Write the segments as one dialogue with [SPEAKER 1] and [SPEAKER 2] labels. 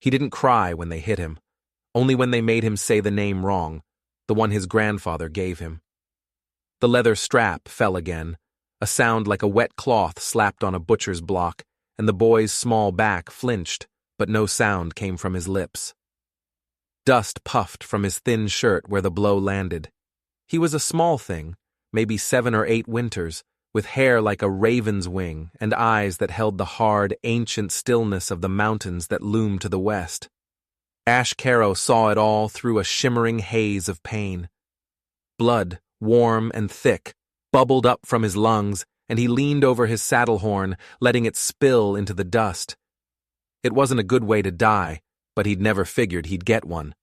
[SPEAKER 1] He didn't cry when they hit him, only when they made him say the name wrong, the one his grandfather gave him. The leather strap fell again, a sound like a wet cloth slapped on a butcher's block, and the boy's small back flinched, but no sound came from his lips. Dust puffed from his thin shirt where the blow landed. He was a small thing, maybe 7 or 8 winters, with hair like a raven's wing and eyes that held the hard, ancient stillness of the mountains that loomed to the west. Ash Carrow saw it all through a shimmering haze of pain. Blood, warm and thick, bubbled up from his lungs, and he leaned over his saddle horn, letting it spill into the dust. It wasn't a good way to die, but he'd never figured he'd get one.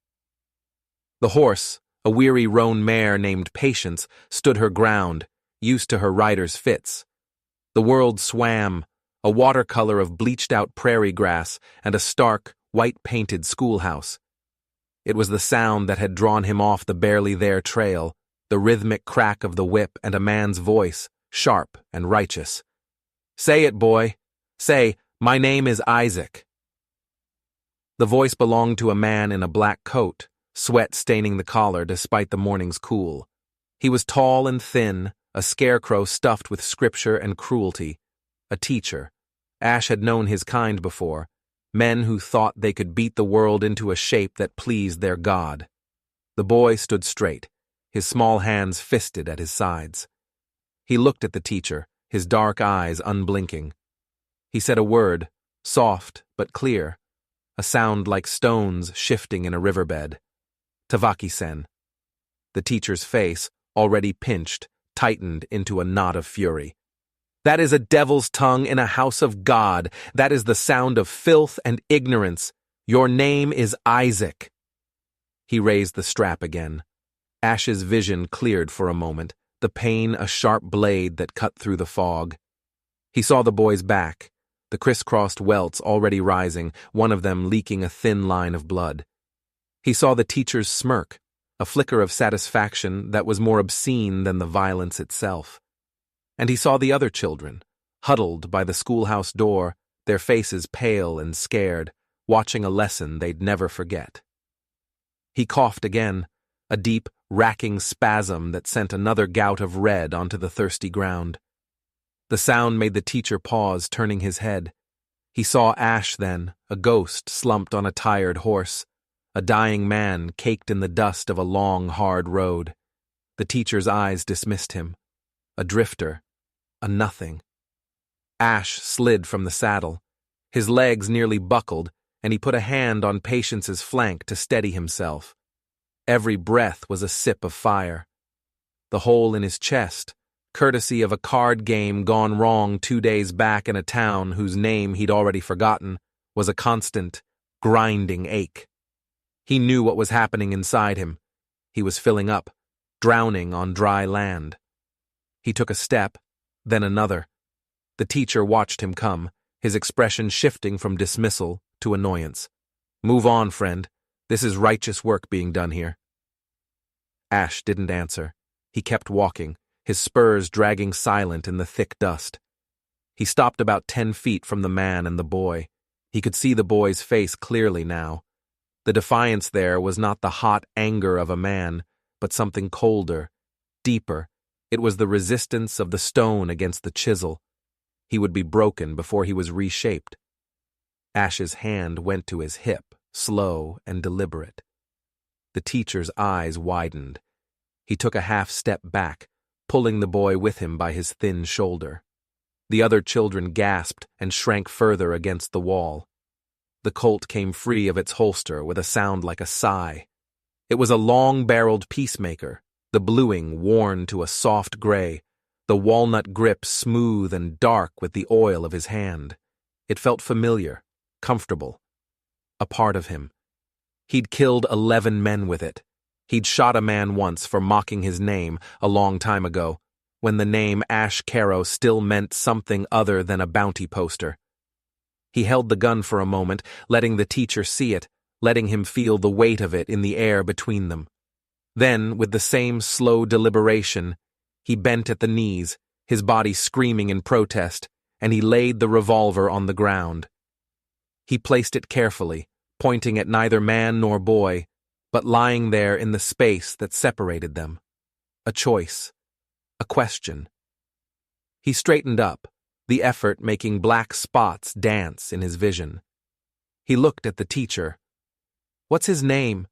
[SPEAKER 1] The horse, a weary roan mare named Patience, stood her ground, used to her rider's fits. The world swam, a watercolor of bleached-out prairie grass and a stark, white-painted schoolhouse. It was the sound that had drawn him off the barely there trail, the rhythmic crack of the whip and a man's voice, sharp and righteous. "Say it, boy. Say, my name is Isaac." The voice belonged to a man in a black coat, sweat staining the collar despite the morning's cool. He was tall and thin, a scarecrow stuffed with scripture and cruelty. A teacher. Ash had known his kind before, men who thought they could beat the world into a shape that pleased their God. The boy stood straight, his small hands fisted at his sides. He looked at the teacher, his dark eyes unblinking. He said a word, soft but clear, a sound like stones shifting in a riverbed. Tavaki-sen. The teacher's face, already pinched, tightened into a knot of fury. "That is a devil's tongue in a house of God. That is the sound of filth and ignorance. Your name is Isaac." He raised the strap again. Ash's vision cleared for a moment, the pain a sharp blade that cut through the fog. He saw the boy's back, the crisscrossed welts already rising, one of them leaking a thin line of blood. He saw the teacher's smirk, a flicker of satisfaction that was more obscene than the violence itself. And he saw the other children, huddled by the schoolhouse door, their faces pale and scared, watching a lesson they'd never forget. He coughed again, a deep, racking spasm that sent another gout of red onto the thirsty ground. The sound made the teacher pause, turning his head. He saw Ash then, a ghost slumped on a tired horse, a dying man caked in the dust of a long, hard road. The teacher's eyes dismissed him. A drifter, a nothing. Ash slid from the saddle. His legs nearly buckled, and he put a hand on Patience's flank to steady himself. Every breath was a sip of fire. The hole in his chest, courtesy of a card game gone wrong 2 days back in a town whose name he'd already forgotten, was a constant, grinding ache. He knew what was happening inside him. He was filling up, drowning on dry land. He took a step, then another. The teacher watched him come, his expression shifting from dismissal to annoyance. "Move on, friend. This is righteous work being done here." Ash didn't answer. He kept walking, his spurs dragging silent in the thick dust. He stopped about 10 feet from the man and the boy. He could see the boy's face clearly now. The defiance there was not the hot anger of a man, but something colder, deeper. It was the resistance of the stone against the chisel. He would be broken before he was reshaped. Ash's hand went to his hip, slow and deliberate. The teacher's eyes widened. He took a half step back, pulling the boy with him by his thin shoulder. The other children gasped and shrank further against the wall. The Colt came free of its holster with a sound like a sigh. It was a long-barreled Peacemaker, the bluing worn to a soft gray, the walnut grip smooth and dark with the oil of his hand. It felt familiar, comfortable, a part of him. He'd killed 11 men with it. He'd shot a man once for mocking his name a long time ago, when the name Ash Carrow still meant something other than a bounty poster. He held the gun for a moment, letting the teacher see it, letting him feel the weight of it in the air between them. Then, with the same slow deliberation, he bent at the knees, his body screaming in protest, and he laid the revolver on the ground. He placed it carefully, pointing at neither man nor boy, but lying there in the space that separated them. A choice. A question. He straightened up, the effort making black spots dance in his vision. He looked at the teacher. "What's his name?"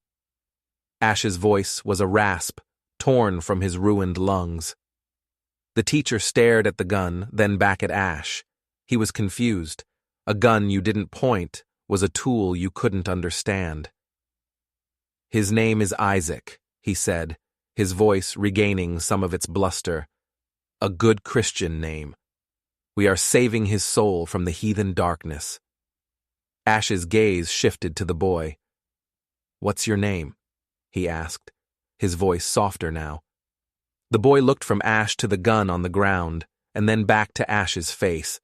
[SPEAKER 1] Ash's voice was a rasp, torn from his ruined lungs. The teacher stared at the gun, then back at Ash. He was confused. A gun you didn't point was a tool you couldn't understand. "His name is Isaac," he said, his voice regaining some of its bluster. "A good Christian name. We are saving his soul from the heathen darkness." Ash's gaze shifted to the boy. "What's your name?" he asked, his voice softer now. The boy looked from Ash to the gun on the ground, and then back to Ash's face.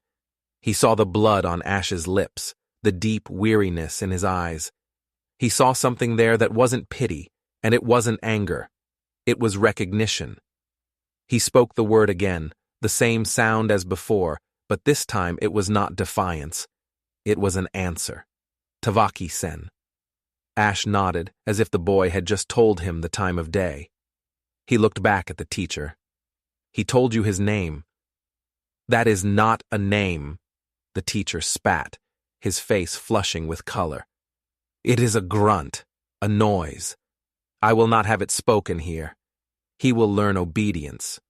[SPEAKER 1] He saw the blood on Ash's lips, the deep weariness in his eyes. He saw something there that wasn't pity, and it wasn't anger. It was recognition. He spoke the word again, the same sound as before, but this time it was not defiance. It was an answer. "Tavaki-sen." Ash nodded, as if the boy had just told him the time of day. He looked back at the teacher. "He told you his name." "That is not a name," the teacher spat, his face flushing with color. "It is a grunt, a noise. I will not have it spoken here. He will learn obedience."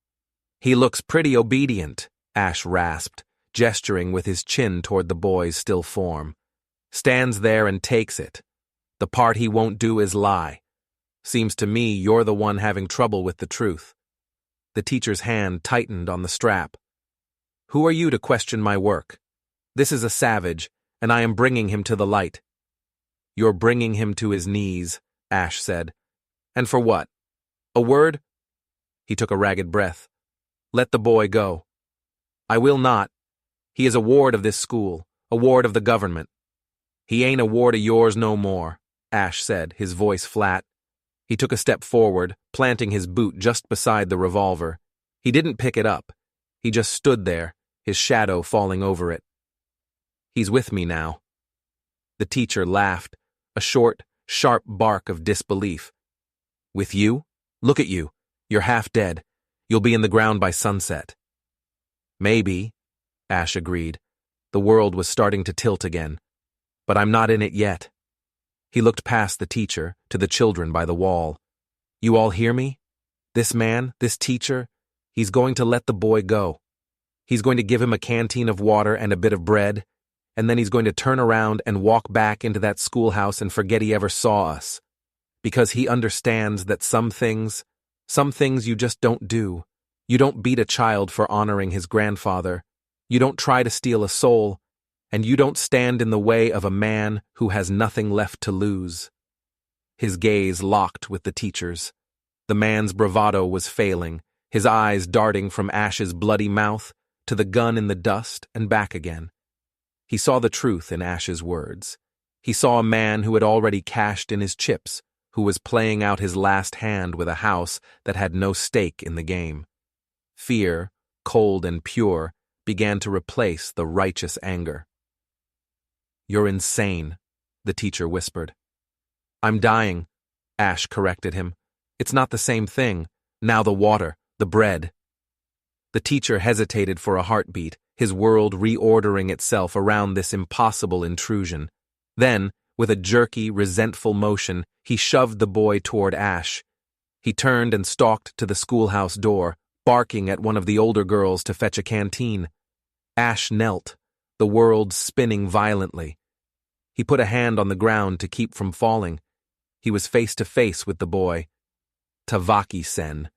[SPEAKER 1] "He looks pretty obedient," Ash rasped, gesturing with his chin toward the boy's still form. "Stands there and takes it. The part he won't do is lie. Seems to me you're the one having trouble with the truth." The teacher's hand tightened on the strap. "Who are you to question my work? This is a savage, and I am bringing him to the light." "You're bringing him to his knees," Ash said. "And for what? A word?" He took a ragged breath. "Let the boy go." "I will not. He is a ward of this school, a ward of the government." "He ain't a ward of yours no more," Ash said, his voice flat. He took a step forward, planting his boot just beside the revolver. He didn't pick it up. He just stood there, his shadow falling over it. "He's with me now." The teacher laughed, a short, sharp bark of disbelief. "With you? Look at you. You're half dead. You'll be in the ground by sunset." "Maybe," Ash agreed. The world was starting to tilt again. "But I'm not in it yet." He looked past the teacher, to the children by the wall. "You all hear me? This man, this teacher, he's going to let the boy go. He's going to give him a canteen of water and a bit of bread, and then he's going to turn around and walk back into that schoolhouse and forget he ever saw us. Because he understands that some things you just don't do. You don't beat a child for honoring his grandfather. You don't try to steal a soul. And you don't stand in the way of a man who has nothing left to lose." His gaze locked with the teacher's. The man's bravado was failing, his eyes darting from Ash's bloody mouth to the gun in the dust and back again. He saw the truth in Ash's words. He saw a man who had already cashed in his chips, who was playing out his last hand with a house that had no stake in the game. Fear, cold and pure, began to replace the righteous anger. "You're insane," the teacher whispered. "I'm dying," Ash corrected him. "It's not the same thing. Now the water, the bread." The teacher hesitated for a heartbeat, his world reordering itself around this impossible intrusion. Then, with a jerky, resentful motion, he shoved the boy toward Ash. He turned and stalked to the schoolhouse door, barking at one of the older girls to fetch a canteen. Ash knelt, the world spinning violently. He put a hand on the ground to keep from falling. He was face to face with the boy. "Tavaki-sen."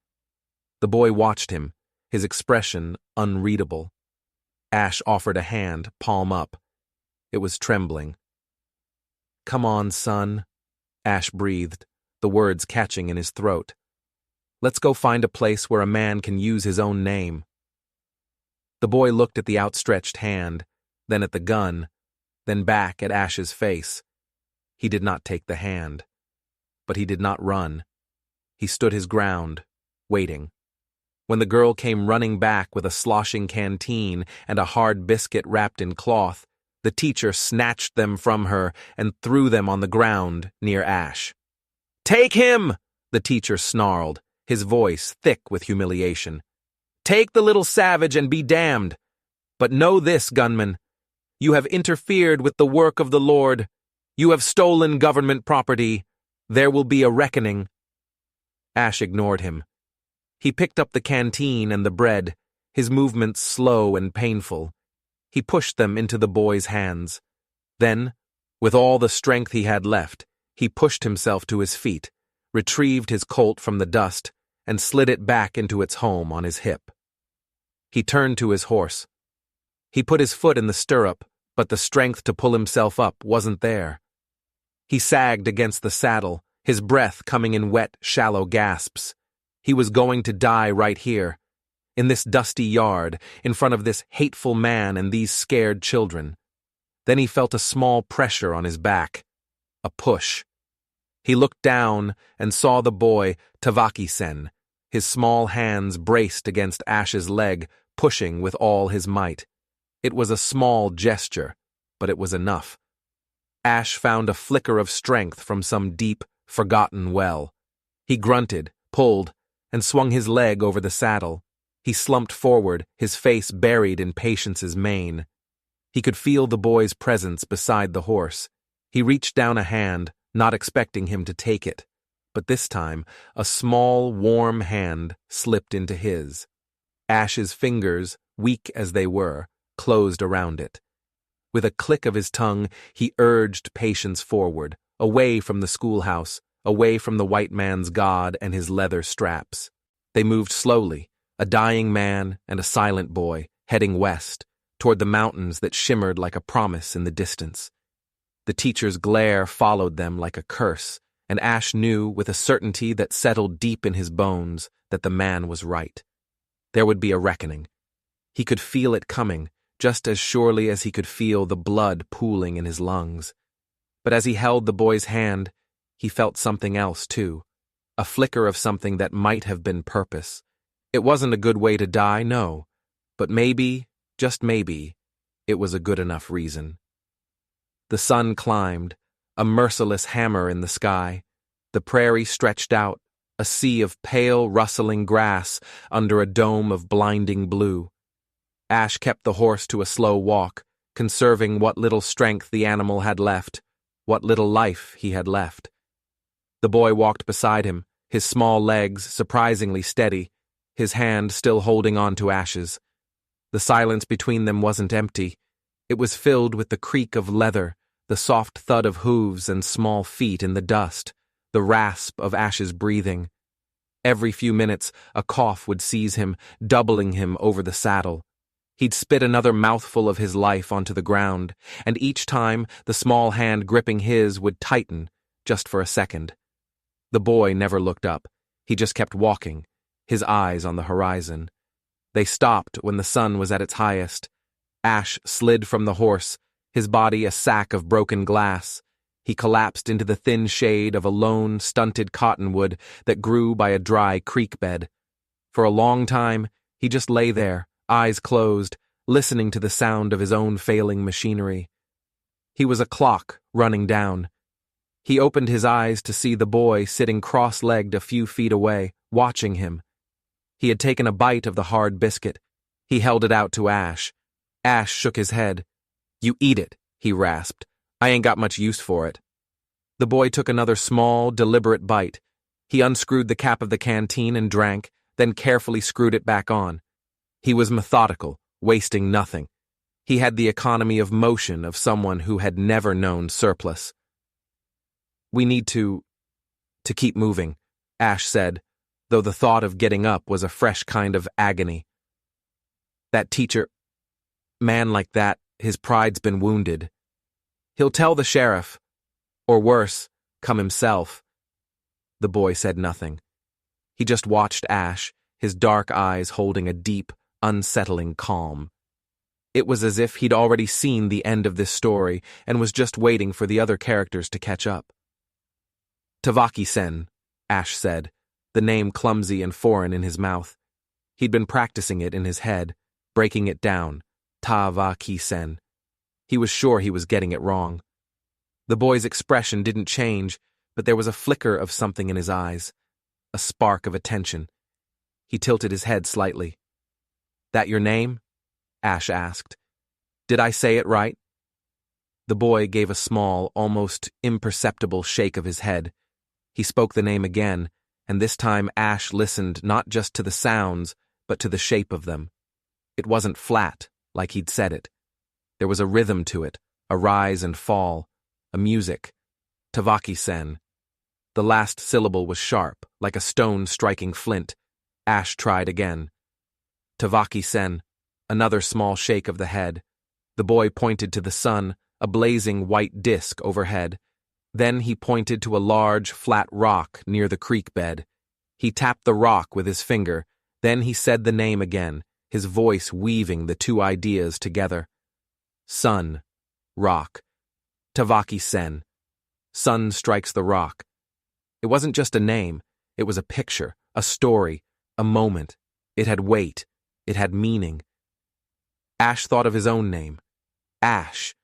[SPEAKER 1] The boy watched him, his expression unreadable. Ash offered a hand, palm up. It was trembling. "Come on, son," Ash breathed, the words catching in his throat. "Let's go find a place where a man can use his own name." The boy looked at the outstretched hand, then at the gun, then back at Ash's face. He did not take the hand. But he did not run. He stood his ground, waiting. When the girl came running back with a sloshing canteen and a hard biscuit wrapped in cloth, The teacher snatched them from her and threw them on the ground near Ash. "Take him!" the teacher snarled, his voice thick with humiliation. "Take the little savage and be damned. But know this, gunman. You have interfered with the work of the Lord. You have stolen government property. There will be a reckoning." Ash ignored him. He picked up the canteen and the bread, his movements slow and painful. He pushed them into the boy's hands. Then, with all the strength he had left, he pushed himself to his feet, retrieved his Colt from the dust, and slid it back into its home on his hip. He turned to his horse. He put his foot in the stirrup, but the strength to pull himself up wasn't there. He sagged against the saddle, his breath coming in wet, shallow gasps. He was going to die right here, in this dusty yard, in front of this hateful man and these scared children. Then he felt a small pressure on his back, a push. He looked down and saw the boy, Tavaki-sen, his small hands braced against Ash's leg, pushing with all his might. It was a small gesture, but it was enough. Ash found a flicker of strength from some deep, forgotten well. He grunted, pulled, and swung his leg over the saddle. He slumped forward, his face buried in Patience's mane. He could feel the boy's presence beside the horse. He reached down a hand, not expecting him to take it. But this time, a small, warm hand slipped into his. Ash's fingers, weak as they were, closed around it. With a click of his tongue, he urged Patience forward, away from the schoolhouse, away from the white man's god and his leather straps. They moved slowly, a dying man and a silent boy, heading west, toward the mountains that shimmered like a promise in the distance. The teacher's glare followed them like a curse, and Ash knew with a certainty that settled deep in his bones that the man was right. There would be a reckoning. He could feel it coming, just as surely as he could feel the blood pooling in his lungs. But as he held the boy's hand, he felt something else too, a flicker of something that might have been purpose. It wasn't a good way to die, no, but maybe, just maybe, it was a good enough reason. The sun climbed, a merciless hammer in the sky. The prairie stretched out, a sea of pale, rustling grass under a dome of blinding blue. Ash kept the horse to a slow walk, conserving what little strength the animal had left, what little life he had left. The boy walked beside him, his small legs surprisingly steady, his hand still holding on to Ash's. The silence between them wasn't empty. It was filled with the creak of leather, the soft thud of hooves and small feet in the dust, the rasp of Ash's breathing. Every few minutes, a cough would seize him, doubling him over the saddle. He'd spit another mouthful of his life onto the ground, and each time the small hand gripping his would tighten, just for a second. The boy never looked up. He just kept walking, his eyes on the horizon. They stopped when the sun was at its highest. Ash slid from the horse, his body a sack of broken glass. He collapsed into the thin shade of a lone, stunted cottonwood that grew by a dry creek bed. For a long time, he just lay there, eyes closed, listening to the sound of his own failing machinery. He was a clock running down. He opened his eyes to see the boy sitting cross-legged a few feet away, watching him. He had taken a bite of the hard biscuit. He held it out to Ash. Ash shook his head. "You eat it," he rasped. "I ain't got much use for it." The boy took another small, deliberate bite. He unscrewed the cap of the canteen and drank, then carefully screwed it back on. He was methodical, wasting nothing. He had the economy of motion of someone who had never known surplus. "We need to keep moving," Ash said, though the thought of getting up was a fresh kind of agony. "That teacher, man like that, his pride's been wounded. He'll tell the sheriff, or worse, come himself." The boy said nothing. He just watched Ash, his dark eyes holding a deep, unsettling calm. It was as if he'd already seen the end of this story and was just waiting for the other characters to catch up. "Tavaki-sen," Ash said, the name clumsy and foreign in his mouth. He'd been practicing it in his head, breaking it down. Tavaki-sen. He was sure he was getting it wrong. The boy's expression didn't change, but there was a flicker of something in his eyes, a spark of attention. He tilted his head slightly. "That your name?" Ash asked. "Did I say it right?" The boy gave a small, almost imperceptible shake of his head. He spoke the name again, and this time Ash listened not just to the sounds, but to the shape of them. It wasn't flat, like he'd said it. There was a rhythm to it, a rise and fall, a music. Tavaki-sen. The last syllable was sharp, like a stone striking flint. Ash tried again. Tavaki-sen. Another small shake of the head. The boy pointed to the sun, a blazing white disk overhead. Then he pointed to a large, flat rock near the creek bed. He tapped the rock with his finger. Then he said the name again, his voice weaving the two ideas together. Sun. Rock. Tavaki-sen. Sun strikes the rock. It wasn't just a name. It was a picture, a story, a moment. It had weight. It had meaning. Ash thought of his own name. Ash.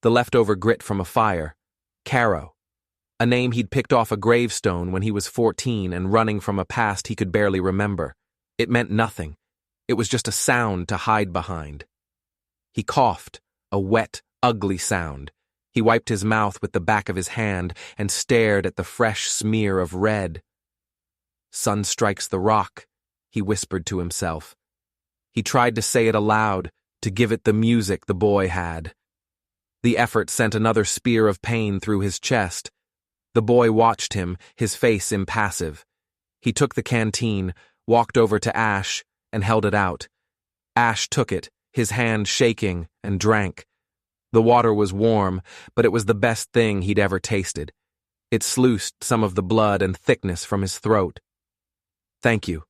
[SPEAKER 1] The leftover grit from a fire. Caro. A name he'd picked off a gravestone when he was 14 and running from a past he could barely remember. It meant nothing. It was just a sound to hide behind. He coughed, a wet, ugly sound. He wiped his mouth with the back of his hand and stared at the fresh smear of red. "Sun strikes the rock," he whispered to himself. He tried to say it aloud, to give it the music the boy had. The effort sent another spear of pain through his chest. The boy watched him, his face impassive. He took the canteen, walked over to Ash, and held it out. Ash took it, his hand shaking, and drank. The water was warm, but it was the best thing he'd ever tasted. It sluiced some of the blood and thickness from his throat. "Thank you,"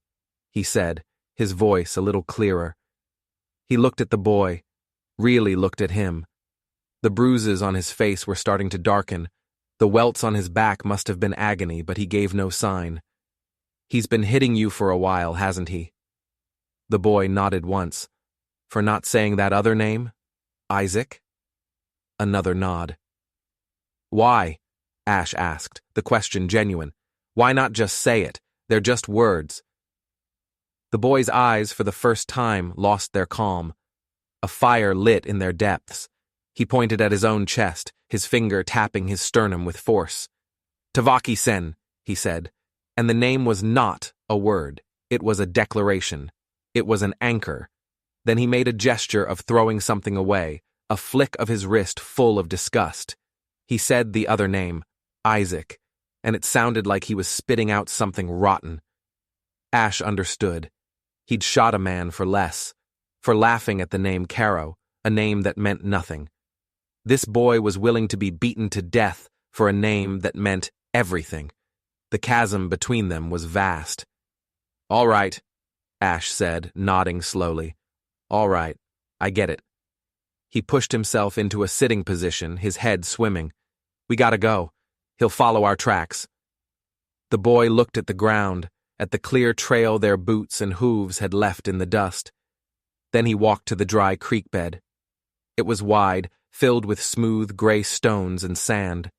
[SPEAKER 1] he said, his voice a little clearer. He looked at the boy, really looked at him. The bruises on his face were starting to darken. The welts on his back must have been agony, but he gave no sign. "He's been hitting you for a while, hasn't he?" The boy nodded once. "For not saying that other name? Isaac?" Another nod. "Why?" Ash asked, the question genuine. "Why not just say it? They're just words." The boy's eyes, for the first time, lost their calm. A fire lit in their depths. He pointed at his own chest, his finger tapping his sternum with force. "Tavaki-sen," he said, and the name was not a word. It was a declaration. It was an anchor. Then he made a gesture of throwing something away, a flick of his wrist full of disgust. He said the other name, Isaac, and it sounded like he was spitting out something rotten. Ash understood. He'd shot a man for less, for laughing at the name Caro, a name that meant nothing. This boy was willing to be beaten to death for a name that meant everything. The chasm between them was vast. "All right," Ash said, nodding slowly. "All right, I get it." He pushed himself into a sitting position, his head swimming. "We gotta go. He'll follow our tracks." The boy looked at the ground, at the clear trail their boots and hooves had left in the dust. Then he walked to the dry creek bed. It was wide, filled with smooth gray stones and sand.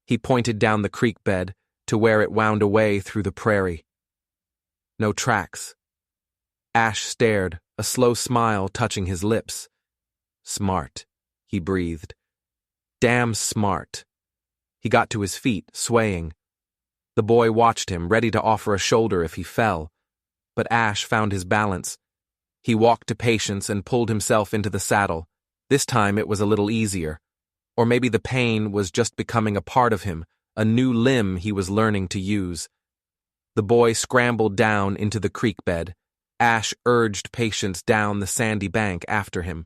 [SPEAKER 1] He pointed down the creek bed to where it wound away through the prairie. No tracks. Ash stared, a slow smile touching his lips. "Smart," he breathed. "Damn smart." He got to his feet, swaying. The boy watched him, ready to offer a shoulder if he fell. But Ash found his balance. He walked to patience and pulled himself into the saddle. This time it was a little easier. Or maybe the pain was just becoming a part of him, a new limb he was learning to use. The boy scrambled down into the creek bed. Ash urged Patience down the sandy bank after him.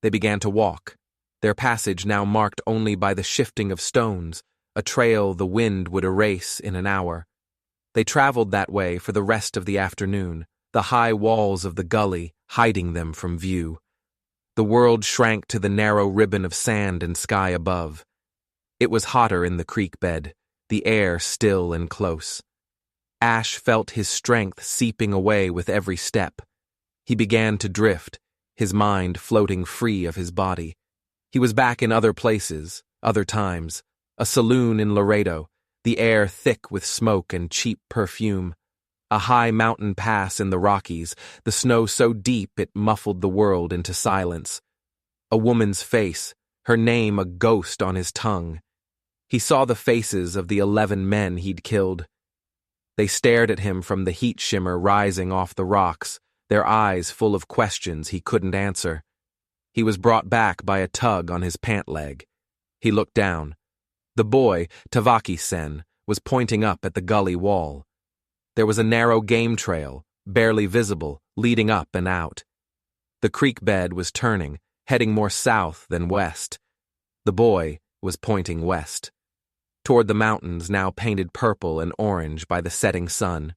[SPEAKER 1] They began to walk, their passage now marked only by the shifting of stones, a trail the wind would erase in an hour. They traveled that way for the rest of the afternoon, the high walls of the gully hiding them from view. The world shrank to the narrow ribbon of sand and sky above. It was hotter in the creek bed, the air still and close. Ash felt his strength seeping away with every step. He began to drift, his mind floating free of his body. He was back in other places, other times. A saloon in Laredo, the air thick with smoke and cheap perfume. A high mountain pass in the Rockies, the snow so deep it muffled the world into silence. A woman's face, her name a ghost on his tongue. He saw the faces of the 11 men he'd killed. They stared at him from the heat shimmer rising off the rocks, their eyes full of questions he couldn't answer. He was brought back by a tug on his pant leg. He looked down. The boy, Tavaki-sen, was pointing up at the gully wall. There was a narrow game trail, barely visible, leading up and out. The creek bed was turning, heading more south than west. The boy was pointing west, toward the mountains now painted purple and orange by the setting sun.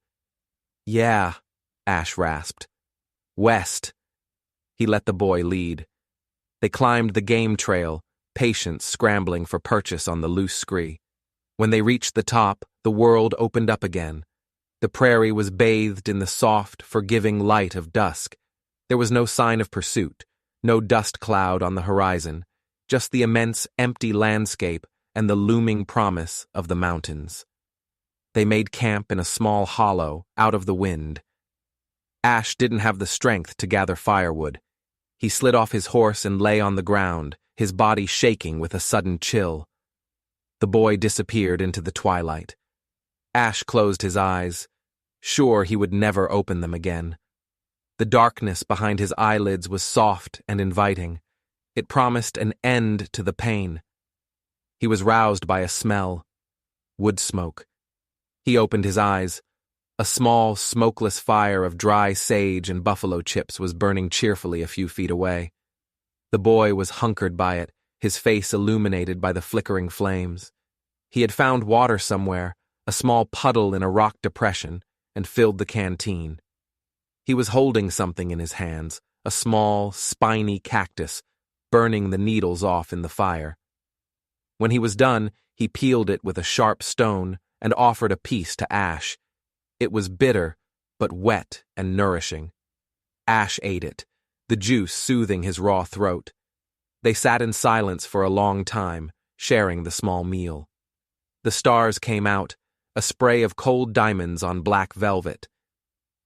[SPEAKER 1] "Yeah," Ash rasped. "West." He let the boy lead. They climbed the game trail, patients scrambling for purchase on the loose scree. When they reached the top, the world opened up again. The prairie was bathed in the soft, forgiving light of dusk. There was no sign of pursuit, no dust cloud on the horizon, just the immense, empty landscape and the looming promise of the mountains. They made camp in a small hollow, out of the wind. Ash didn't have the strength to gather firewood. He slid off his horse and lay on the ground, his body shaking with a sudden chill. The boy disappeared into the twilight. Ash closed his eyes, sure he would never open them again. The darkness behind his eyelids was soft and inviting. It promised an end to the pain. He was roused by a smell. Wood smoke. He opened his eyes. A small, smokeless fire of dry sage and buffalo chips was burning cheerfully a few feet away. The boy was hunkered by it, his face illuminated by the flickering flames. He had found water somewhere, a small puddle in a rock depression, and filled the canteen. He was holding something in his hands, a small, spiny cactus, burning the needles off in the fire. When he was done, he peeled it with a sharp stone and offered a piece to Ash. It was bitter, but wet and nourishing. Ash ate it, the juice soothing his raw throat. They sat in silence for a long time, sharing the small meal. The stars came out, a spray of cold diamonds on black velvet.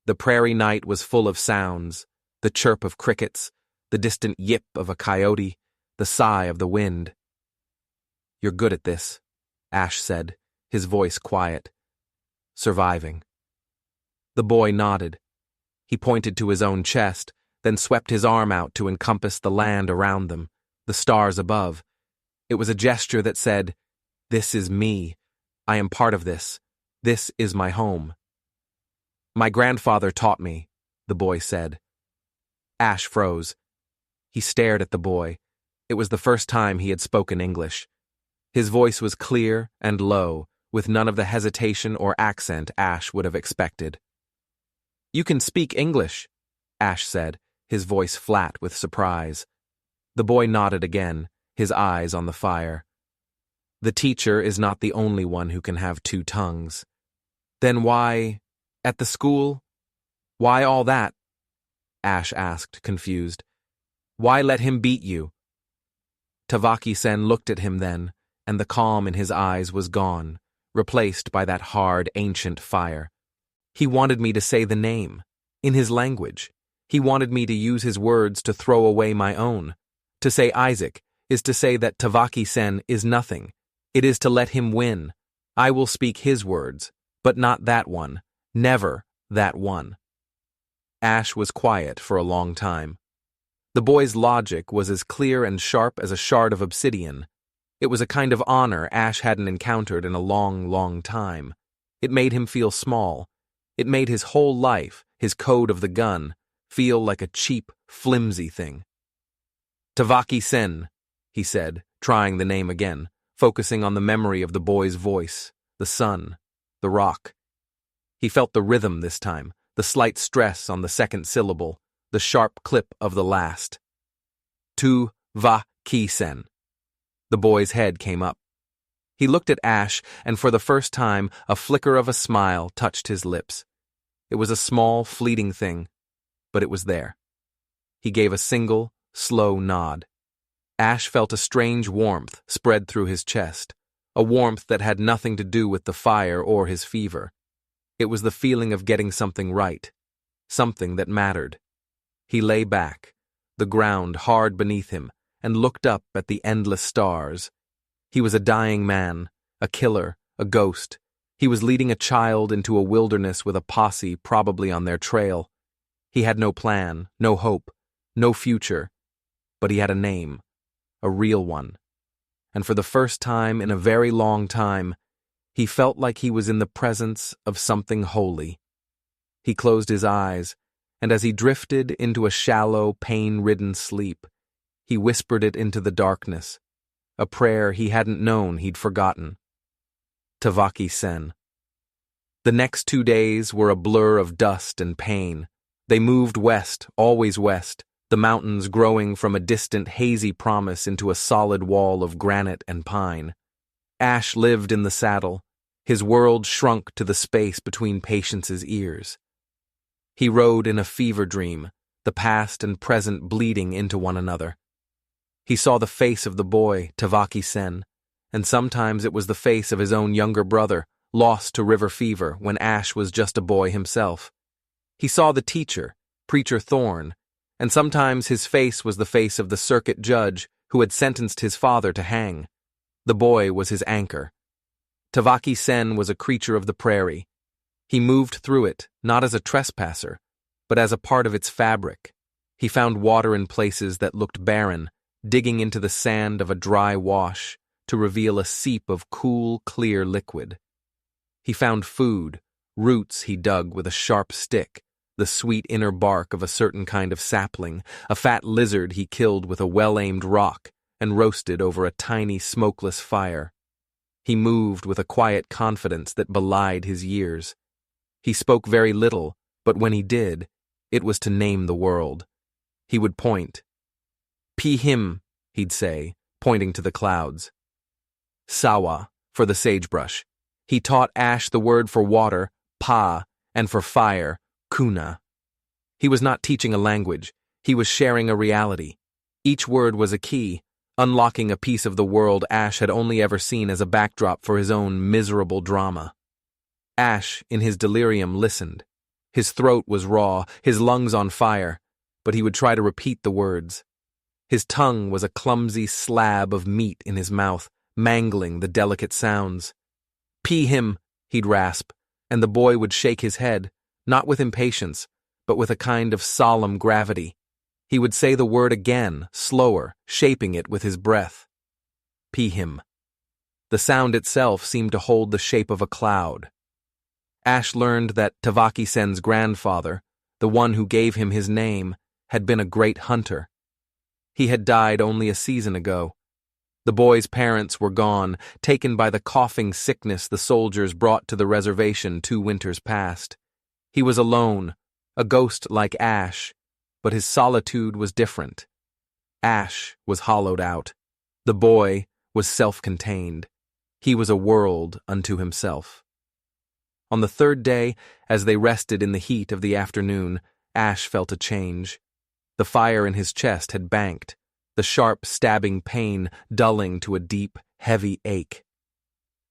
[SPEAKER 1] The prairie night was full of sounds, the chirp of crickets, the distant yip of a coyote, the sigh of the wind. "You're good at this," Ash said, his voice quiet. "Surviving." The boy nodded. He pointed to his own chest, then swept his arm out to encompass the land around them, the stars above. It was a gesture that said, "This is me. I am part of this. This is my home." "My grandfather taught me," the boy said. Ash froze. He stared at the boy. It was the first time he had spoken English. His voice was clear and low, with none of the hesitation or accent Ash would have expected. "You can speak English," Ash said, his voice flat with surprise. The boy nodded again, his eyes on the fire. "The teacher is not the only one who can have two tongues." "Then why, at the school? Why all that?" Ash asked, confused. "Why let him beat you?" Tavaki-sen looked at him then, and the calm in his eyes was gone, replaced by that hard, ancient fire. "He wanted me to say the name, in his language. He wanted me to use his words to throw away my own. To say Isaac is to say that Tavaki-sen is nothing. It is to let him win. I will speak his words, but not that one. Never that one." Ash was quiet for a long time. The boy's logic was as clear and sharp as a shard of obsidian. It was a kind of honor Ash hadn't encountered in a long, long time. It made him feel small. It made his whole life, his code of the gun, feel like a cheap, flimsy thing. "Tavaki-sen," he said, trying the name again, focusing on the memory of the boy's voice, the sun, the rock. He felt the rhythm this time, the slight stress on the second syllable, the sharp clip of the last. "Tu-va-ki-sen." The boy's head came up. He looked at Ash, and for the first time, a flicker of a smile touched his lips. It was a small, fleeting thing, but it was there. He gave a single, slow nod. Ash felt a strange warmth spread through his chest, a warmth that had nothing to do with the fire or his fever. It was the feeling of getting something right, something that mattered. He lay back, the ground hard beneath him, and looked up at the endless stars. He was a dying man, a killer, a ghost. He was leading a child into a wilderness with a posse probably on their trail. He had no plan, no hope, no future, but he had a name, a real one. And for the first time in a very long time, he felt like he was in the presence of something holy. He closed his eyes, and as he drifted into a shallow, pain-ridden sleep, he whispered it into the darkness, a prayer he hadn't known he'd forgotten. Tavaki Sen. The next 2 days were a blur of dust and pain. They moved west, always west, the mountains growing from a distant hazy promise into a solid wall of granite and pine. Ash lived in the saddle. His world shrunk to the space between Patience's ears. He rode in a fever dream, the past and present bleeding into one another. He saw the face of the boy, Tavaki Sen, and sometimes it was the face of his own younger brother, lost to river fever when Ash was just a boy himself. He saw the teacher, Preacher Thorn, and sometimes his face was the face of the circuit judge who had sentenced his father to hang. The boy was his anchor. Tavaki Sen was a creature of the prairie. He moved through it, not as a trespasser, but as a part of its fabric. He found water in places that looked barren, digging into the sand of a dry wash to reveal a seep of cool, clear liquid. He found food, roots he dug with a sharp stick, the sweet inner bark of a certain kind of sapling, a fat lizard he killed with a well-aimed rock and roasted over a tiny smokeless fire. He moved with a quiet confidence that belied his years. He spoke very little, but when he did, it was to name the world. He would point. "Pi him," he'd say, pointing to the clouds. Sawa, for the sagebrush. He taught Ash the word for water, pa, and for fire, kuna. He was not teaching a language. He was sharing a reality. Each word was a key, unlocking a piece of the world Ash had only ever seen as a backdrop for his own miserable drama. Ash, in his delirium, listened. His throat was raw, his lungs on fire, but he would try to repeat the words. His tongue was a clumsy slab of meat in his mouth, mangling the delicate sounds. "Pee him," he'd rasp, and the boy would shake his head, not with impatience, but with a kind of solemn gravity. He would say the word again, slower, shaping it with his breath. Pee him. The sound itself seemed to hold the shape of a cloud. Ash learned that Tavaki Sen's grandfather, the one who gave him his name, had been a great hunter. He had died only a season ago. The boy's parents were gone, taken by the coughing sickness the soldiers brought to the reservation 2 winters past. He was alone, a ghost like Ash, but his solitude was different. Ash was hollowed out. The boy was self-contained. He was a world unto himself. On the 3rd day, as they rested in the heat of the afternoon, Ash felt a change. The fire in his chest had banked, the sharp, stabbing pain dulling to a deep, heavy ache.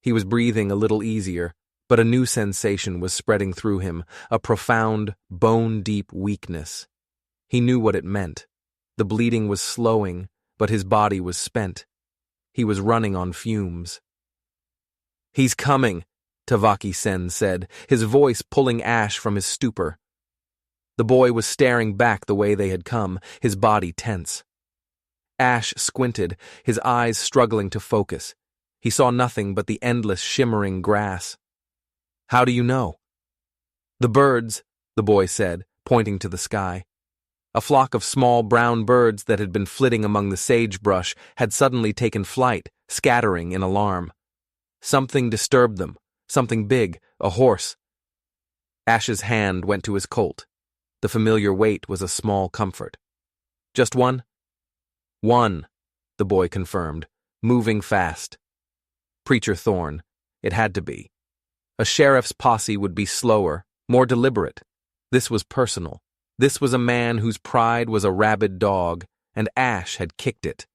[SPEAKER 1] He was breathing a little easier, but a new sensation was spreading through him, a profound, bone-deep weakness. He knew what it meant. The bleeding was slowing, but his body was spent. He was running on fumes. "He's coming," Tavaki Sen said, his voice pulling Ash from his stupor. The boy was staring back the way they had come, his body tense. Ash squinted, his eyes struggling to focus. He saw nothing but the endless shimmering grass. "How do you know?" "The birds," the boy said, pointing to the sky. A flock of small brown birds that had been flitting among the sagebrush had suddenly taken flight, scattering in alarm. Something disturbed them, something big, a horse. Ash's hand went to his Colt. The familiar weight was a small comfort. "Just one?" "One," the boy confirmed, moving fast. Preacher Thorn. It had to be. A sheriff's posse would be slower, more deliberate. This was personal. This was a man whose pride was a rabid dog, and Ash had kicked it.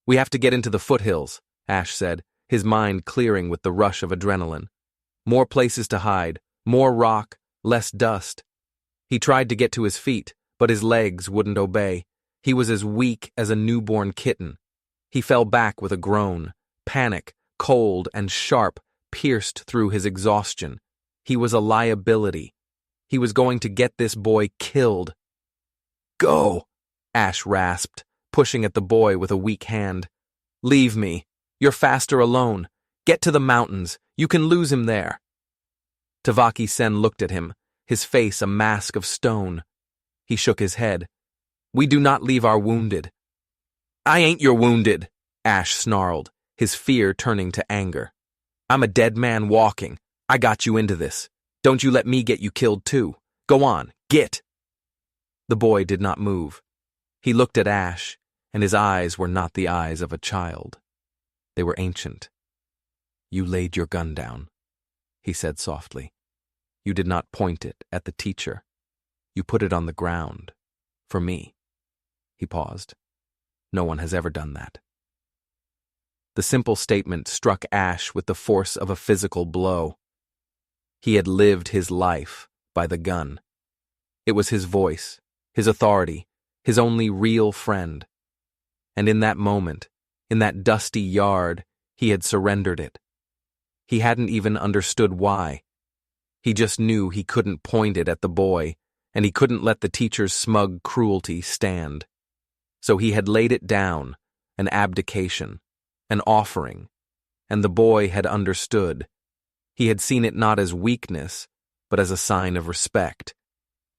[SPEAKER 1] We have to get into the foothills, Ash said, his mind clearing with the rush of adrenaline. More places to hide, more rock, less dust. He tried to get to his feet, but his legs wouldn't obey. He was as weak as a newborn kitten. He fell back with a groan. Panic, cold and sharp, pierced through his exhaustion. He was a liability. He was going to get this boy killed. Go, Ash rasped, pushing at the boy with a weak hand. Leave me. You're faster alone. Get to the mountains. You can lose him there. Tavaki-sen looked at him, his face a mask of stone. He shook his head. We do not leave our wounded. I ain't your wounded, Ash snarled, his fear turning to anger. I'm a dead man walking. I got you into this. Don't you let me get you killed too. Go on, get. The boy did not move. He looked at Ash, and his eyes were not the eyes of a child. They were ancient. You laid your gun down, he said softly. You did not point it at the teacher. You put it on the ground. For me. He paused. No one has ever done that. The simple statement struck Ash with the force of a physical blow. He had lived his life by the gun. It was his voice, his authority, his only real friend. And in that moment, in that dusty yard, he had surrendered it. He hadn't even understood why. He just knew he couldn't point it at the boy, and he couldn't let the teacher's smug cruelty stand. So he had laid it down, an abdication, an offering, and the boy had understood. He had seen it not as weakness, but as a sign of respect,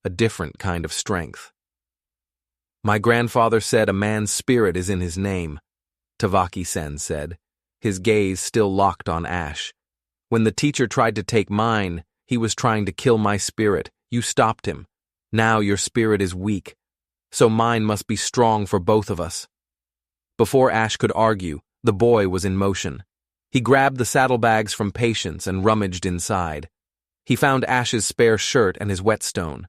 [SPEAKER 1] a different kind of strength. My grandfather said a man's spirit is in his name, Tavaki-sen said, his gaze still locked on Ash. When the teacher tried to take mine, he was trying to kill my spirit. You stopped him. Now your spirit is weak, so mine must be strong for both of us. Before Ash could argue, the boy was in motion. He grabbed the saddlebags from Patience and rummaged inside. He found Ash's spare shirt and his whetstone.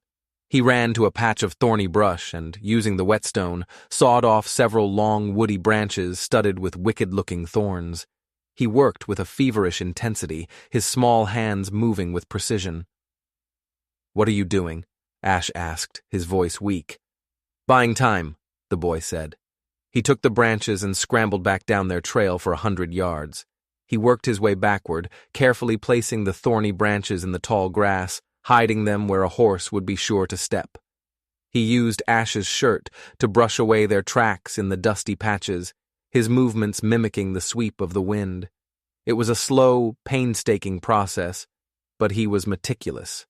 [SPEAKER 1] He ran to a patch of thorny brush and, using the whetstone, sawed off several long woody branches studded with wicked-looking thorns. He worked with a feverish intensity, his small hands moving with precision. What are you doing? Ash asked, his voice weak. Buying time, the boy said. He took the branches and scrambled back down their trail for 100 yards. He worked his way backward, carefully placing the thorny branches in the tall grass, hiding them where a horse would be sure to step. He used Ash's shirt to brush away their tracks in the dusty patches, his movements mimicking the sweep of the wind. It was a slow, painstaking process, but he was meticulous.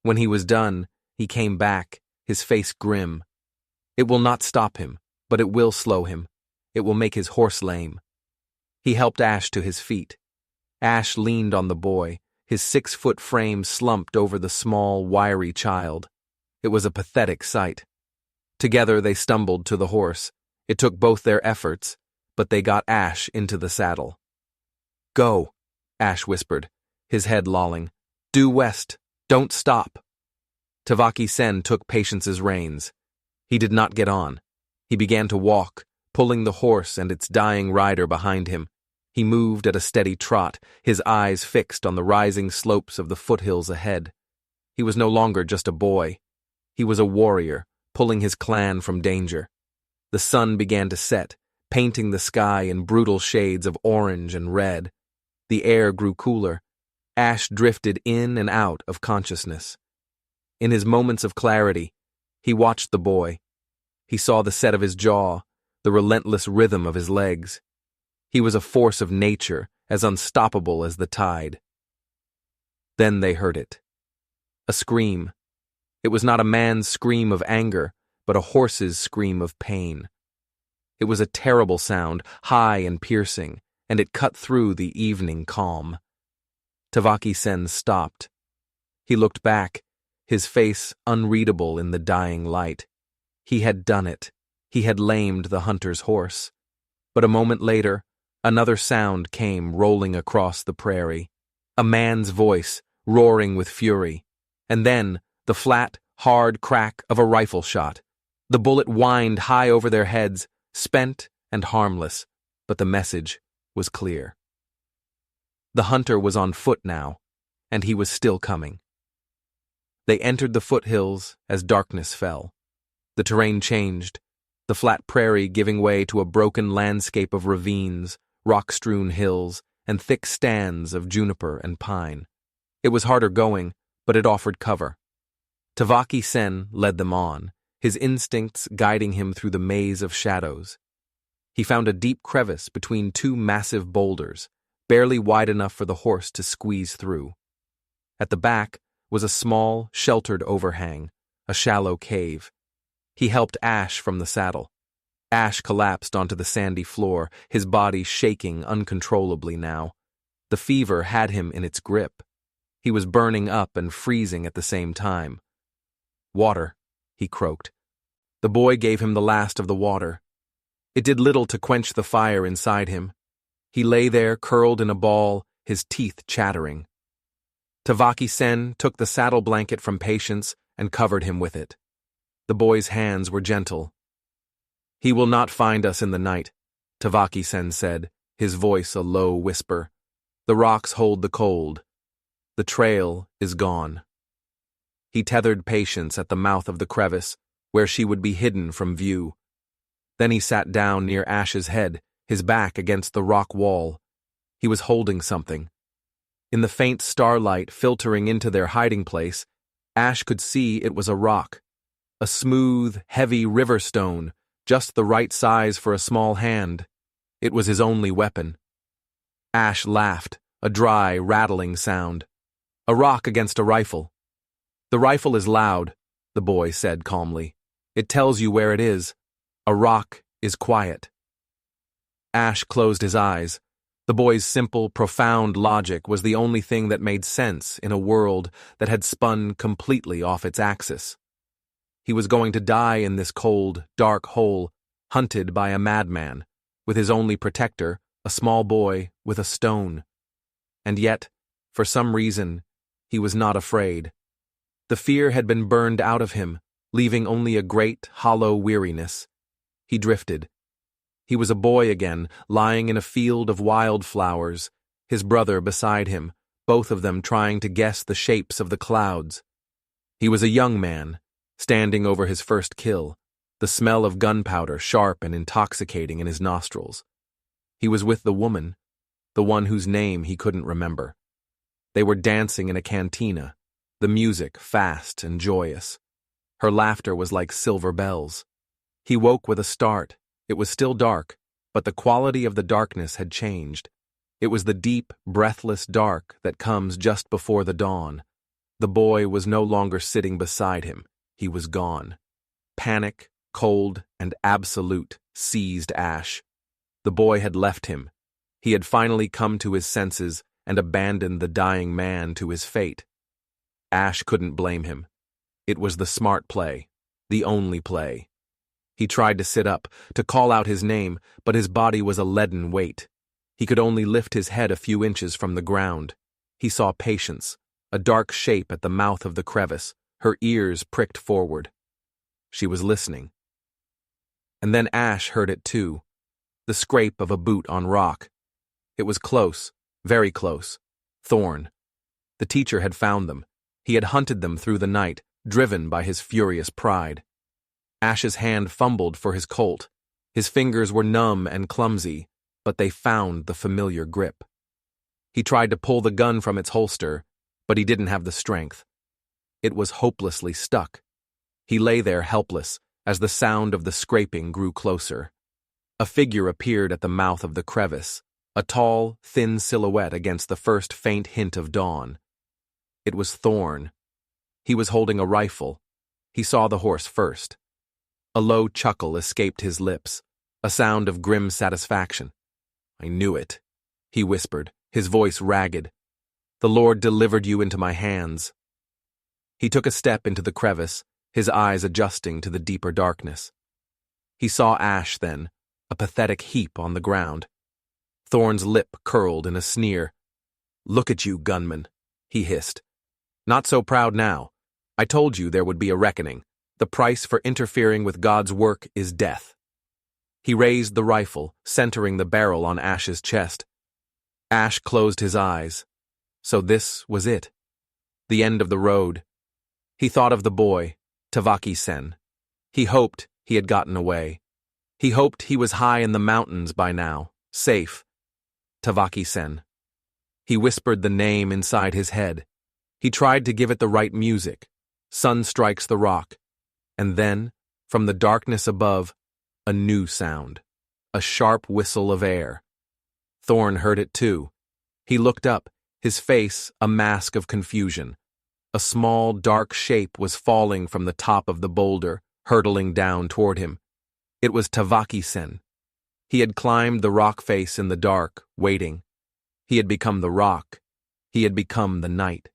[SPEAKER 1] When he was done, he came back, his face grim. It will not stop him, but it will slow him. It will make his horse lame. He helped Ash to his feet. Ash leaned on the boy, his 6-foot frame slumped over the small, wiry child. It was a pathetic sight. Together they stumbled to the horse. It took both their efforts, but they got Ash into the saddle. Go, Ash whispered, his head lolling. Due west. Don't stop. Tavaki-sen took Patience's reins. He did not get on. He began to walk, pulling the horse and its dying rider behind him. He moved at a steady trot, his eyes fixed on the rising slopes of the foothills ahead. He was no longer just a boy. He was a warrior, pulling his clan from danger. The sun began to set, painting the sky in brutal shades of orange and red. The air grew cooler. Ash drifted in and out of consciousness. In his moments of clarity, he watched the boy. He saw the set of his jaw, the relentless rhythm of his legs. He was a force of nature, as unstoppable as the tide. Then they heard it. A scream. It was not a man's scream of anger, but a horse's scream of pain. It was a terrible sound, high and piercing, and it cut through the evening calm. Tavaki-sen stopped. He looked back, his face unreadable in the dying light. He had done it. He had lamed the hunter's horse. But a moment later, another sound came rolling across the prairie. A man's voice, roaring with fury. And then, the flat, hard crack of a rifle shot. The bullet whined high over their heads, spent and harmless. but the message was clear. The hunter was on foot now, and he was still coming. They entered the foothills as darkness fell. The terrain changed, the flat prairie giving way to a broken landscape of ravines, rock-strewn hills, and thick stands of juniper and pine. It was harder going, but it offered cover. Tavaki Sen led them on, his instincts guiding him through the maze of shadows. He found a deep crevice between two massive boulders, barely wide enough for the horse to squeeze through. At the back was a small, sheltered overhang, a shallow cave. He helped Ash from the saddle. Ash collapsed onto the sandy floor, his body shaking uncontrollably now. The fever had him in its grip. He was burning up and freezing at the same time. "Water," he croaked. The boy gave him the last of the water. It did little to quench the fire inside him. He lay there curled in a ball, his teeth chattering. Tavaki Sen took the saddle blanket from Patience and covered him with it. The boy's hands were gentle. "He will not find us in the night," Tavaki Sen said, his voice a low whisper. "The rocks hold the cold. The trail is gone." He tethered Patience at the mouth of the crevice, where she would be hidden from view. Then he sat down near Ash's head, his back against the rock wall. He was holding something. In the faint starlight filtering into their hiding place, Ash could see it was a rock. A smooth, heavy river stone, just the right size for a small hand. It was his only weapon. Ash laughed, a dry, rattling sound. "A rock against a rifle." "The rifle is loud," the boy said calmly. "It tells you where it is. A rock is quiet." Ash closed his eyes. The boy's simple, profound logic was the only thing that made sense in a world that had spun completely off its axis. He was going to die in this cold, dark hole, hunted by a madman, with his only protector, a small boy with a stone. And yet, for some reason, he was not afraid. The fear had been burned out of him, leaving only a great, hollow weariness. He drifted. He was a boy again, lying in a field of wildflowers, his brother beside him, both of them trying to guess the shapes of the clouds. He was a young man, standing over his first kill, the smell of gunpowder sharp and intoxicating in his nostrils. He was with the woman, the one whose name he couldn't remember. They were dancing in a cantina, the music fast and joyous. Her laughter was like silver bells. He woke with a start. It was still dark, but the quality of the darkness had changed. It was the deep, breathless dark that comes just before the dawn. The boy was no longer sitting beside him. He was gone. Panic, cold, and absolute seized Ash. The boy had left him. He had finally come to his senses and abandoned the dying man to his fate. Ash couldn't blame him. It was the smart play, the only play. He tried to sit up, to call out his name, but his body was a leaden weight. He could only lift his head a few inches from the ground. He saw Patience, a dark shape at the mouth of the crevice, her ears pricked forward. She was listening. And then Ash heard it too, the scrape of a boot on rock. It was close, very close. Thorn. The teacher had found them. He had hunted them through the night, driven by his furious pride. Ash's hand fumbled for his Colt. His fingers were numb and clumsy, but they found the familiar grip. He tried to pull the gun from its holster, but he didn't have the strength. It was hopelessly stuck. He lay there helpless as the sound of the scraping grew closer. A figure appeared at the mouth of the crevice, a tall, thin silhouette against the first faint hint of dawn. It was Thorn. He was holding a rifle. He saw the horse first. A low chuckle escaped his lips, a sound of grim satisfaction. "I knew it," he whispered, his voice ragged. "The Lord delivered you into my hands." He took a step into the crevice, his eyes adjusting to the deeper darkness. He saw Ash then, a pathetic heap on the ground. Thorn's lip curled in a sneer. "Look at you, gunman," he hissed. "Not so proud now. I told you there would be a reckoning. The price for interfering with God's work is death." He raised the rifle, centering the barrel on Ash's chest. Ash closed his eyes. So this was it. The end of the road. He thought of the boy, Tavaki-sen. He hoped he had gotten away. He hoped he was high in the mountains by now, safe. Tavaki-sen. He whispered the name inside his head. He tried to give it the right music. Sun strikes the rock. And then, from the darkness above, a new sound. A sharp whistle of air. Thorn heard it too. He looked up, his face a mask of confusion. A small, dark shape was falling from the top of the boulder, hurtling down toward him. It was Tavaki-sen. He had climbed the rock face in the dark, waiting. He had become the rock. He had become the night.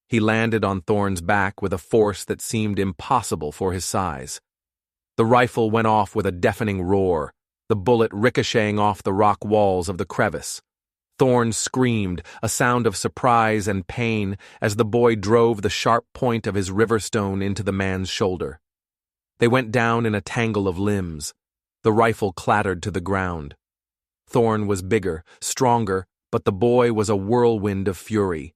[SPEAKER 1] He landed on Thorn's back with a force that seemed impossible for his size. The rifle went off with a deafening roar, the bullet ricocheting off the rock walls of the crevice. Thorn screamed, a sound of surprise and pain, as the boy drove the sharp point of his riverstone into the man's shoulder. They went down in a tangle of limbs. The rifle clattered to the ground. Thorn was bigger, stronger, but the boy was a whirlwind of fury.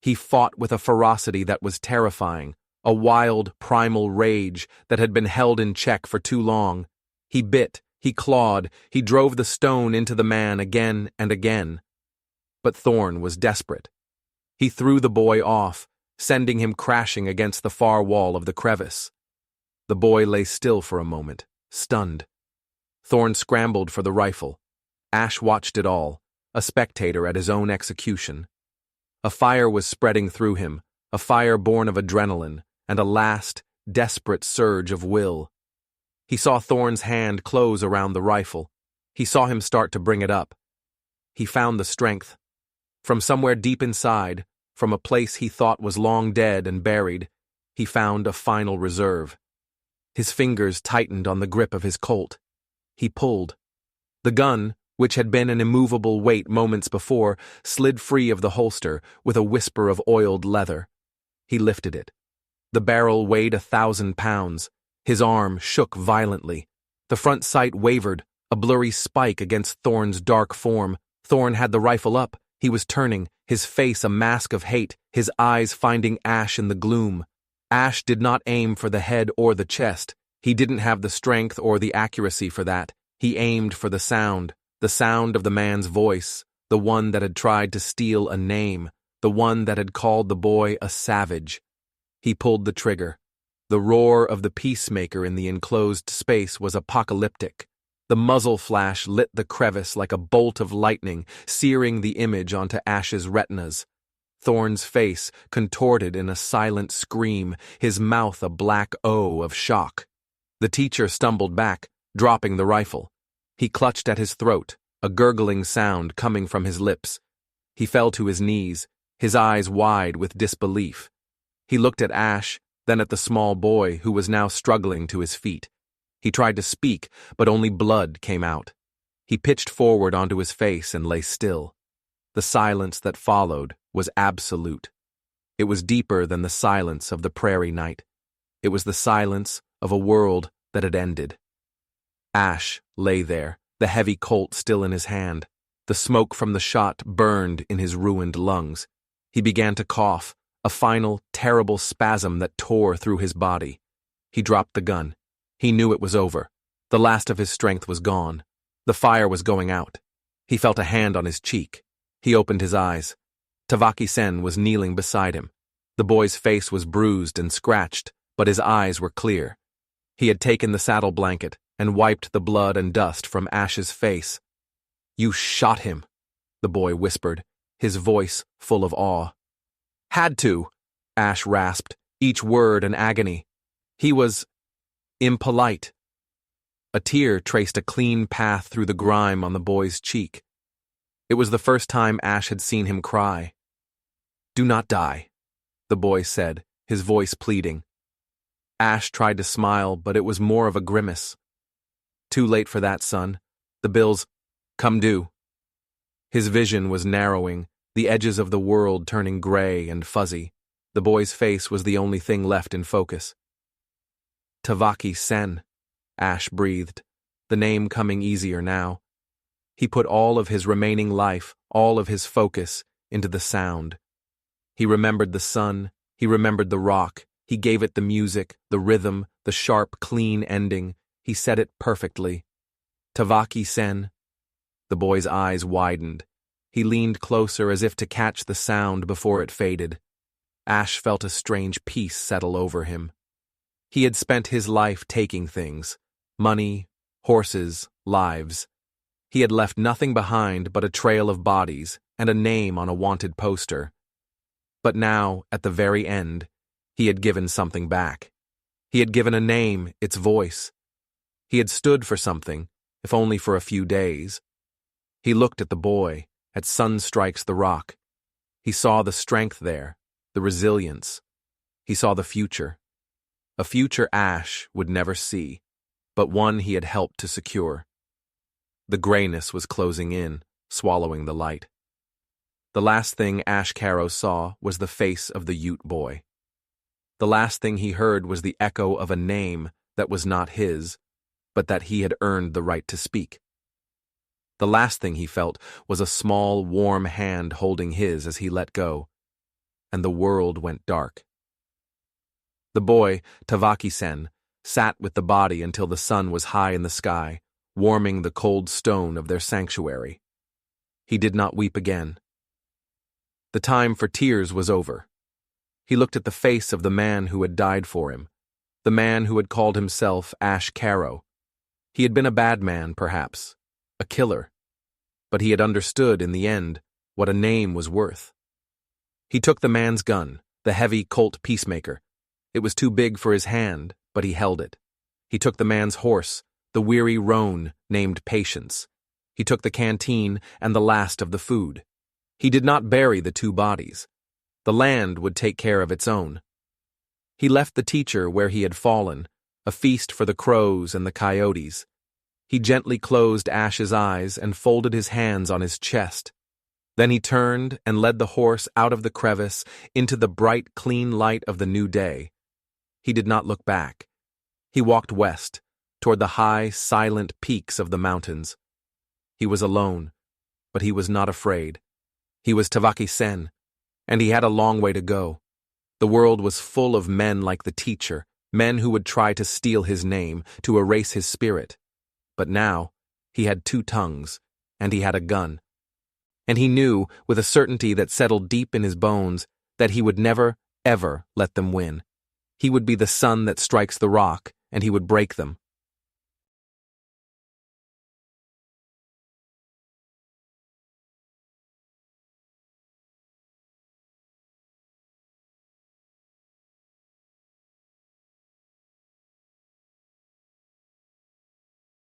[SPEAKER 1] He fought with a ferocity that was terrifying, a wild, primal rage that had been held in check for too long. He bit, he clawed, he drove the stone into the man again and again. But Thorn was desperate. He threw the boy off, sending him crashing against the far wall of the crevice. The boy lay still for a moment, stunned. Thorn scrambled for the rifle. Ash watched it all, a spectator at his own execution. A fire was spreading through him, a fire born of adrenaline, and a last, desperate surge of will. He saw Thorn's hand close around the rifle. He saw him start to bring it up. He found the strength. From somewhere deep inside, from a place he thought was long dead and buried, he found a final reserve. His fingers tightened on the grip of his Colt. He pulled. The gun, which had been an immovable weight moments before, slid free of the holster with a whisper of oiled leather. He lifted it. The barrel weighed 1,000 pounds. His arm shook violently. The front sight wavered, a blurry spike against Thorn's dark form. Thorn had the rifle up. He was turning, his face a mask of hate, his eyes finding Ash in the gloom. Ash did not aim for the head or the chest. He didn't have the strength or the accuracy for that. He aimed for the sound of the man's voice, the one that had tried to steal a name, the one that had called the boy a savage. He pulled the trigger. The roar of the peacemaker in the enclosed space was apocalyptic. The muzzle flash lit the crevice like a bolt of lightning, searing the image onto Ash's retinas. Thorn's face contorted in a silent scream, his mouth a black O of shock. The teacher stumbled back, dropping the rifle. He clutched at his throat, a gurgling sound coming from his lips. He fell to his knees, his eyes wide with disbelief. He looked at Ash, then at the small boy who was now struggling to his feet. He tried to speak, but only blood came out. He pitched forward onto his face and lay still. The silence that followed was absolute. It was deeper than the silence of the prairie night. It was the silence of a world that had ended. Ash lay there, the heavy Colt still in his hand. The smoke from the shot burned in his ruined lungs. He began to cough, a final, terrible spasm that tore through his body. He dropped the gun. He knew it was over. The last of his strength was gone. The fire was going out. He felt a hand on his cheek. He opened his eyes. Tavaki-sen was kneeling beside him. The boy's face was bruised and scratched, but his eyes were clear. He had taken the saddle blanket and wiped the blood and dust from Ash's face. "You shot him," the boy whispered, his voice full of awe. "Had to," Ash rasped, each word an agony. He was impolite. A tear traced a clean path through the grime on the boy's cheek. It was the first time Ash had seen him cry. "Do not die," the boy said, his voice pleading. Ash tried to smile, but it was more of a grimace. "Too late for that, son. The bills come due." His vision was narrowing, the edges of the world turning gray and fuzzy. The boy's face was the only thing left in focus. "Tavaki-sen," Ash breathed. the name coming easier now. He put all of his remaining life, all of his focus, into the sound. He remembered the sun, he remembered the rock, he gave it the music, the rhythm, the sharp, clean ending. He said it perfectly. Tavaki-sen. The boy's eyes widened. He leaned closer as if to catch the sound before it faded. Ash felt a strange peace settle over him. He had spent his life taking things: money, horses, lives. He had left nothing behind but a trail of bodies and a name on a wanted poster. But now, at the very end, he had given something back. He had given a name, its voice. He had stood for something, if only for a few days. He looked at the boy, at Sun Strikes the Rock. He saw the strength there, the resilience. He saw the future. A future Ash would never see, but one he had helped to secure. The grayness was closing in, swallowing the light. The last thing Ash Caro saw was the face of the Ute boy. The last thing he heard was the echo of a name that was not his, but that he had earned the right to speak. The last thing he felt was a small, warm hand holding his as he let go, and the world went dark. The boy, Tavaki-sen, sat with the body until the sun was high in the sky, warming the cold stone of their sanctuary. He did not weep again. The time for tears was over. He looked at the face of the man who had died for him, the man who had called himself Ash Caro. He had been a bad man, perhaps, a killer, but he had understood in the end what a name was worth. He took the man's gun, the heavy Colt Peacemaker. It was too big for his hand, but he held it. He took the man's horse, the weary roan named Patience. He took the canteen and the last of the food. He did not bury the two bodies. The land would take care of its own. He left the teacher where he had fallen, a feast for the crows and the coyotes. He gently closed Ash's eyes and folded his hands on his chest. Then he turned and led the horse out of the crevice into the bright, clean light of the new day. He did not look back. He walked west, toward the high, silent peaks of the mountains. He was alone, but he was not afraid. He was Tavaki-sen, and he had a long way to go. The world was full of men like the teacher, men who would try to steal his name, to erase his spirit. But now, he had two tongues, and he had a gun. And he knew, with a certainty that settled deep in his bones, that he would never, ever let them win. He would be the sun that strikes the rock, and he would break them.